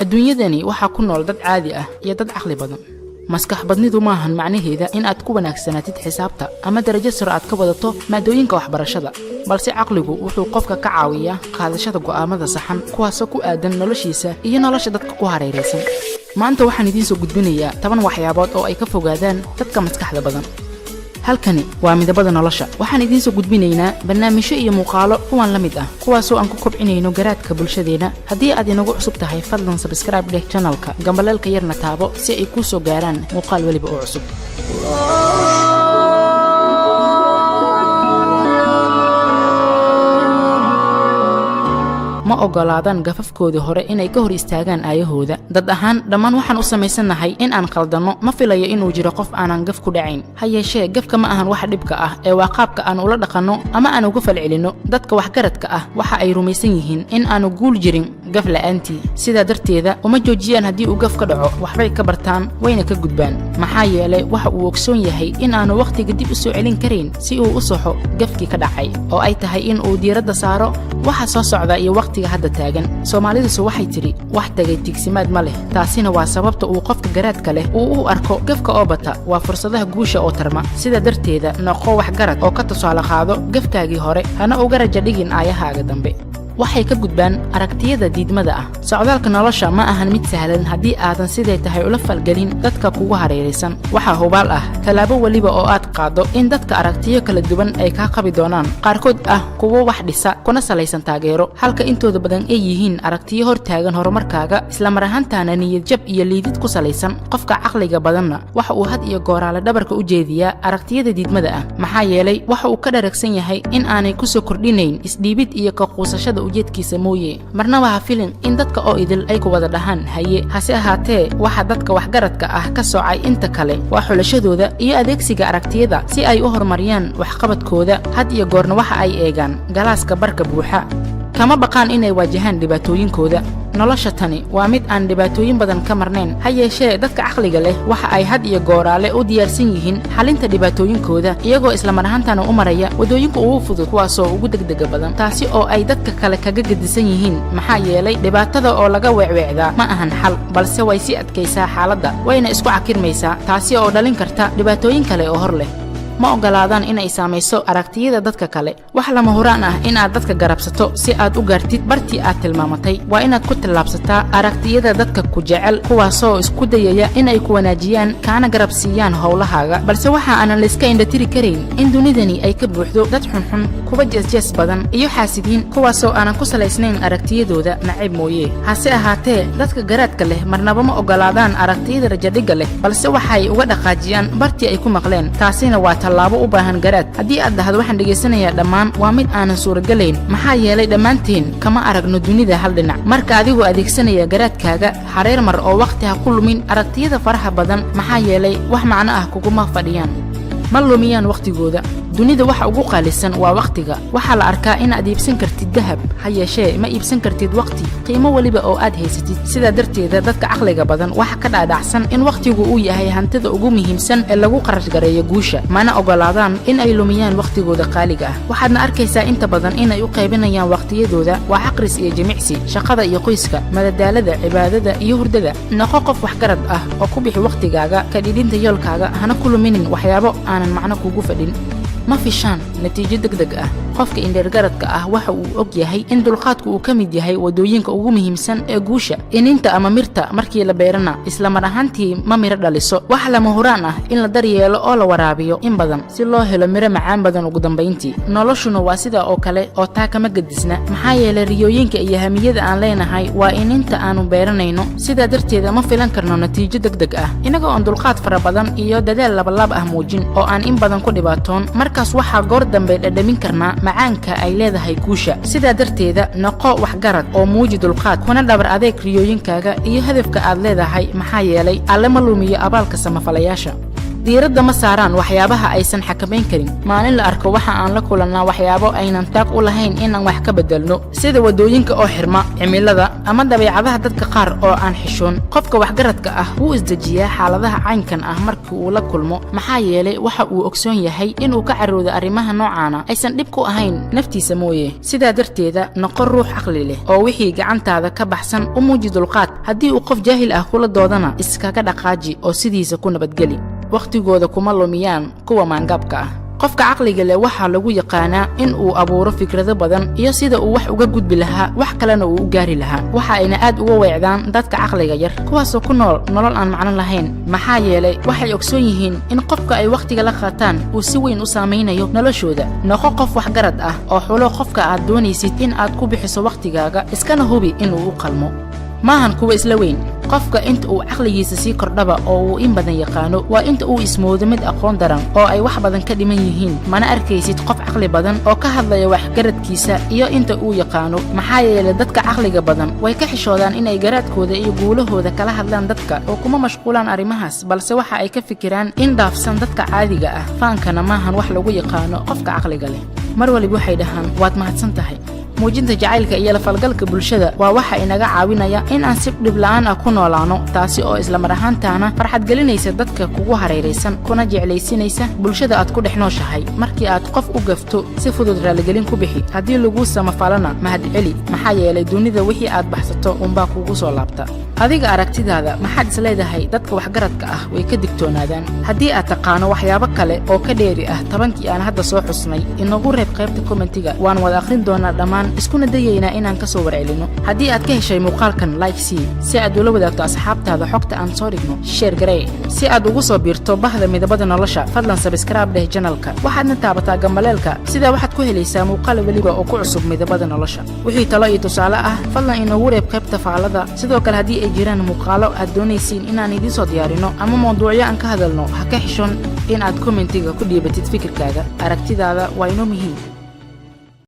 adduunyadani waxa ku nool dad caadi ah iyo dad aqli badan maskax badnidu maahan macnaheeda in aad ku wanaagsanatid xisaabta ama darajo sare aad ka wadato maadooyinka waxbarashada balse aqligu wuxuu qofka ka caawiyaa qaadashada go'aamada saxan kuwaas oo ku aadan noloshiisa iyo nolosha dadka ku hareeraysan maanta waxaan idin soo gudbinayaa 10 waxyaabood oo ay ka fogaadaan dadka maskaxda badan halkani waa midabada nolosha waxaan idin soo gudbinaynaa barnaamijyo iyo muuqaalo kuwan la mid ah kuwaas oo aan ku kobcinayno garaadka bulshadeena haddii aad inagu cusub tahay fadlan subscribe dheh channelka gambaleelka yarna taabo si ay ku soo gaaraan muuqaal waliba oo cusub ma ogolaadan gafafkoodii hore inay ka hor istaagaan aayahooda dad ahaan dhammaan waxaan u samaysanahay in aan khaldano ma filayo inuu jiro qof aanan gaf ku dhacayn ha yeeshee gafka ma ahan wax dhibka ah ee waa qaabka aan ula dhaqanno ama aan uga falcelino dadka waxgaradka ah waxa ay rumaysan yihiin in aanu guul jirin gaf la'aantii sidaa darteeda uma joojiyaan haddii uu gaf ka dhaco waxbay ka bartaan wayna ka gudbaan maxaa yeelay waxa uu ogsoon yahay in aanu waqtiga dib u soo celin karayn si uu u saxo gafkii ka dhacay oo ay tahay in uu diiradda saaro waxa soo socda iyo waqtiga hadda taagan Soomaalidu waxay tiri wax tagay tigsimaad ma leh taasina waa sababta uu qofka garaadka leh uu u arko gafka oo bata waa fursadaha guusha oo tarma sida darteeda noqo wax garad oo ka tusaale qaado gafkaagii hore hana uga raja dhigin aayahaaga dambe waxay ka gudbaan aragtiyada diidmada ah socdaalka nolosha ma ahan mid sahlan haddii aadan sidee tahay ula falgelin dadka kugu hareeraysan waxa hubaal ah talaabo waliba oo aad qaado in dadka aragtiyo kala duwan ay ka qabi doonaan qaarkood ah kuwo wax dhisa kuna salaysan taageero halka intooda badan ay yihiin aragtiyo hortaagan horumarkaaga isla mar ahaantaana niyad jab iyo liidid ku salaysan qofka caqliga badanna waxa uu had iyo gooraale dhabarka u jeediyaa aragtiyada diidmada ah maxaa yeelay waxa uu ka dharagsan yahay in aanay ku soo kordhinayn isdhiibid iyo ka quusashada ujeedkiisa mooye marnaba ha filin in dadka oo idil ay ku wada dhahaan haye hase ahaatee waxa dadka waxgaradka ah ka soocay inta kale waa xulashadooda iyo adeegsiga aragtiyada si ay u horumariyaan waxqabadkooda had iyo goorna waxa ay eegaan galaaska barka buuxa kama baqaan inay waajahaan dhibaatooyinkooda nolosha tani waa mid aan dhibaatooyin badan ka marnayn ha yeeshee dadka caqliga leh waxa ay had iyo gooraale u diyaarsan yihiin xalinta dhibaatooyinkooda iyagoo isla mar ahaantaana u maraya wadooyinka ugu fudud kuwaasoo ugu degdega badan taasi oo ay dadka kale kaga gedisan yihiin maxaa yeelay dhibaatada oo laga weecweecdaa ma ahan xal balse way si adkaysaa xaaladda wayna isku cakirmaysaa taasi oo dhalin karta dhibaatooyin kale oo hor leh ma ogolaadaan in ay saamayso aragtiyada dadka kale wax lama huraan ah in aad dadka garabsato si aad u gaartid bartii aad tilmaamatay waa inaad ku tillaabsataa aragtiyada dadka ku jecel kuwaasoo isku dayaya in ay ku wanaajiyaan kaana garabsiiyaan howlahaaga balse waxa aanan layska indhatiri karayn in dunidani ay ka buuxdo dad xunxun kuwa jeesjees badan iyo xaasidiin kuwaasoo aanan ku salaysnayn aragtiyadooda nacayb mooye hase ahaatee dadka garaadka leh marnaba ma ogolaadaan aragtiyada rajadhigga leh balse waxay uga dhaqaajiyaan bartii ay ku maqleen taasina waa tallaabo u baahan garaad haddii aad dhahdo waxaan dhegaysanayaa dhammaan waa mid aanan suuragalayn maxaa yeelay dhammaanteen kama aragno dunida hal dhinac marka adigoo adeegsanaya garaadkaaga xareer mar oo waqti ha ku lumin aragtiyada faraha badan maxaa yeelay wax macno ah kuguma fadhiyaan ma lumiyaan waqtigooda dunida waxa ugu qaalisan waa waqtiga waxa la arkaa in aad iibsan kartid dahab ha yeeshee ma iibsan kartid waqti qiimo waliba oo aad haysatid sidaa darteeda dadka caqliga badan waxa ka dhaadhacsan in waqtigu uu yahay hantida ugu muhiimsan ee lagu qarash gareeyo guusha mana ogolaadaan in ay lumiyaan waqtigooda qaaliga ah waxaadna arkaysaa inta badan inay u qaybinayaan waqtiyadooda waa aqris iyo jimicsi shaqada iyo qoyska madadaalada cibaadada iyo hurdada noqo qof waxgarad ah oo ku bixi waqtigaaga ka dhidhinta yoolkaaga hana ku luminin waxyaabo aanan macno kugu fadhin ma fishaan natiijo degdeg ah qofka indhergaradka ah waxa uu og yahay in dulqaadku uu ka mid yahay wadooyinka ugu muhiimsan ee guusha ininta ama mirta markii la beerana isla mar ahaantii ma miro dhaliso wax lama huraan ah in la daryeelo oo la waraabiyo in badan si loo helo miro macaan badan ugu dambayntii noloshuna waa sida oo kale oo taa kama gadisna maxaa yeelay riyooyinka iyo hamiyada aan leenahay waa ininta aanu beeranayno sidaa darteeda ma filan karno natiijo degdeg ah inagoo aan dulqaad fara badan iyo dadaal labalaab ah muujin oo aan in badan ku dhibaatoon markaas waxaa goor dambe dhadhamin karnaa macaanka ay leedahay guusha sidaa darteeda noqo waxgarad oo muuji dulqaad kuna dhabar adeeg riyooyinkaaga iyo hadafka aad leedahay maxaa yeelay alle ma lumiyo abaalka samafalayaasha diiradda ma saaraan waxyaabaha aysan xakamayn karin maalin la arko waxa aan la kulannaa waxyaabo aynan taag u lahayn inaan wax ka bedelno sida wadooyinka oo xirma cimilada ama dabeecadaha dadka qaar oo aan xishoon qofka waxgaradka ah wuu isdejiyaa xaaladaha caynkan ah markii uu la kulmo maxaa yeelay waxa uu ogsoon yahay inuu ka caroodo arrimaha noocaana aysan dhib ku ahayn naftiisa mooye sidaa darteeda noqon ruux caqli leh oo wixii gacantaada ka baxsan u muuji dulqaad haddii uu qof jaahil ah kula doodana iskaga dhaqaaji oo sidiisa ku nabadgeli waqtigooda kuma lumiyaan kuwa maangaabka ah qofka caqliga leh waxaa lagu yaqaanaa in uu abuuro fikrado badan iyo sida uu wax uga gudbi lahaa wax kalena uu u gaari lahaa waxa ayna aad uga weecdaan dadka caqliga yar kuwaasoo ku nool nolol aan macno lahayn maxaa yeelay waxay ogsoon yihiin in qofka ay waqtiga la qaataan uu si weyn u saamaynayo noloshooda noqo qof waxgarad ah oo xulo qofka aad doonaysid in aad ku bixiso waqtigaaga iskana hubi inuu u qalmo maahan kuwa isla weyn qofka inta uu caqligiisa sii kordhaba oo uu in badan yaqaano waa inta uu ismoodo mid aqoon daran oo ay wax badan ka dhiman yihiin mana arkaysid qof caqli badan oo ka hadlaya waxgaradkiisa iyo inta uu yaqaano maxaa yeelay dadka caqliga badan way ka xishoodaan inay garaadkooda iyo guulahooda kala hadlaan dadka oo kuma mashquulaan arrimahaas balse waxa ay ka fikiraan in dhaafsan dadka caadiga ah faankana maahan wax lagu yaqaano qofka caqliga leh mar waliba waxay dhahaan waad mahadsan tahay muujinta jacaylka iyo la falgalka bulshada waa waxa inaga caawinaya in aan si dhib la'aan ah ku noolaano taasi oo isla mar ahaantaana farxad gelinaysa dadka kugu hareeraysan kuna jeclaysinaysa bulshada aad ku dhex nooshahay markii aad qof u gafto si fudud raaligelin ku bixi haddii lagu samafalana mahad celi maxaa yeelay dunida wixii aad baxsato unbaa kugu soo laabta adiga aragtidaada maxaad isleedahay dadka waxgaradka ah way ka digtoonaadaan haddii aad taqaano waxyaabo kale oo ka dheeri ah tobankii aan hadda soo xusnay inagu reeb qaybta kommentiga waan wada akhrin doonaa dhammaan iskuna dayaynaa inaan ka soo warcelino haddii aad ka heshay muuqaalkan like si aad ula wadaagto asxaabtaada xogta aan soo dhigno share garee si aad ugu soo biirto bahda midabada nolosha fadlan subscribe dheh channelka waxaadna taabataa gambaleelka sidaa waxaad ku helaysaa muuqaal weliba oo ku cusub midabada nolosha wixii talo iyo tusaale ah fadlan inoogu reeb qaybta faalada sidoo kale haddii ay jiraan muuqaalo aad doonaysiin inaan idiin soo diyaarino ama mawduucyo aan ka hadalno ha ka xishoon in aad kommentiga ku dhiibatid fikirkaaga aragtidaada waa inoo muhiim